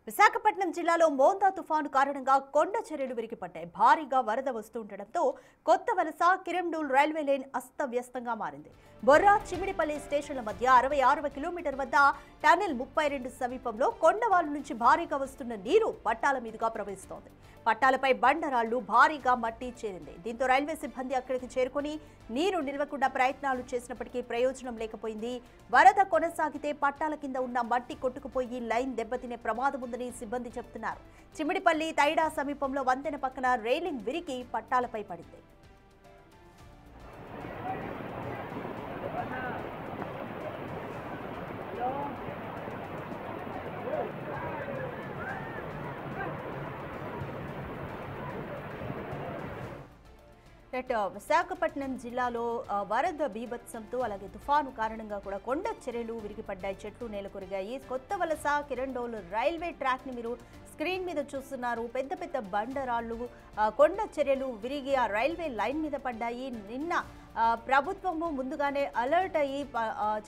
విశాఖపట్నం జిల్లాలో మోంతా తుఫాను కారణంగా కొండ చర్యలు విరిగిపడ్డాయి. భారీగా వరద వస్తుండటంతో కొత్త వలస కిరండూల్ రైల్వే లైన్ అస్తవ్యస్తంగా మారింది. బొర్రా చిమిడిపల్లి స్టేషన్ల మధ్య 66వ కిలోమీటర్ వద్ద టనెల్ 32 సమీపంలో కొండవాలు నుంచి భారీగా వస్తున్న నీరు పట్టాల మీదుగా ప్రవహిస్తోంది. పట్టాలపై బండరాళ్లు భారీగా మట్టి చేరింది. దీంతో రైల్వే సిబ్బంది అక్కడికి చేరుకుని నీరు నిలవకుండా ప్రయత్నాలు చేసినప్పటికీ ప్రయోజనం లేకపోయింది. వరద కొనసాగితే పట్టాల కింద ఉన్న మట్టి కొట్టుకుపోయి లైన్ దెబ్బతినే ప్రమాదం ఉందని సిబ్బంది చెబుతున్నారు. చిమిడిపల్లి తైడా సమీపంలో వంతెన పక్కన రైలింగ్ విరిగి పట్టాలపై పడింది. విశాఖపట్నం జిల్లాలో వరద బీభత్సంతో అలాగే తుఫాను కారణంగా కూడా కొండ చర్యలు విరిగిపడ్డాయి, చెట్లు నేలకొరిగాయి. కొత్త వలస కిరండోల్ రైల్వే ట్రాక్ ని మీరు స్క్రీన్ మీద చూస్తున్నారు. పెద్ద పెద్ద బండరాళ్లు కొండ చర్యలు విరిగి ఆ రైల్వే లైన్ మీద పడ్డాయి. నిన్న ప్రభుత్వము ముందుగానే అలర్ట్ అయ్యి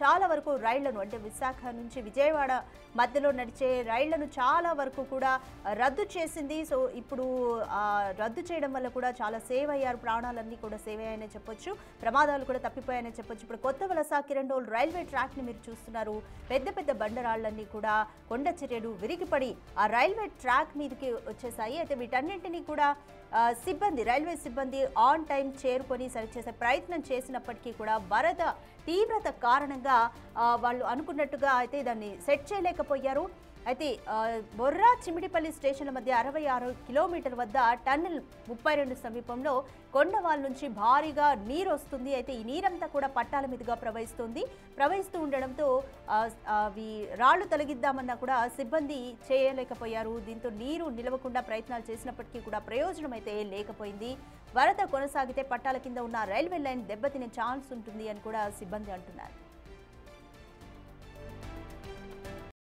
చాలా వరకు రైళ్లను అంటే విశాఖ నుంచి విజయవాడ మధ్యలో నడిచే రైళ్లను చాలా వరకు కూడా రద్దు చేసింది. సో ఇప్పుడు రద్దు చేయడం వల్ల కూడా చాలా సేవ్ అయ్యారు, ప్రాణాలన్నీ కూడా సేవ్ అయ్యాయని చెప్పొచ్చు, ప్రమాదాలు కూడా తప్పిపోయాయని చెప్పొచ్చు. ఇప్పుడు కొత్త వలస కిరండోల్ రైల్వే ట్రాక్ ని మీరు చూస్తున్నారు. పెద్ద పెద్ద బండరాళ్లన్నీ కూడా కొండ చర్యలు విరిగిపడి ఆ రైల్వే ట్రాక్ మీదకి వచ్చేసాయి. అయితే వీటన్నింటినీ కూడా రైల్వే సిబ్బంది ఆన్ టైం చేరుకొని సరిచేసే ప్రయత్నం చేసినప్పటికీ కూడా వరద తీవ్రత కారణంగా వాళ్ళు అనుకున్నట్టుగా అయితే దాన్ని సెట్ చేయలేకపోయారు. అయితే బొర్రా చిమిడిపల్లి స్టేషన్ల మధ్య 66 కిలోమీటర్ వద్ద టన్నెల్ 32 సమీపంలో కొండవాల్ నుంచి భారీగా నీరు వస్తుంది. అయితే ఈ నీరంతా కూడా పట్టాల మీదుగా ప్రవహిస్తూ ఉండడంతో రాళ్లు తొలగిద్దామన్నా కూడా సిబ్బంది చేయలేకపోయారు. దీంతో నీరు నిలవకుండా ప్రయత్నాలు చేసినప్పటికీ కూడా ప్రయోజనం అయితే లేకపోయింది. వరద కొనసాగితే పట్టాల కింద ఉన్న రైల్వే లైన్ దెబ్బతినే ఛాన్స్ ఉంటుంది అని కూడా సిబ్బంది అంటున్నారు.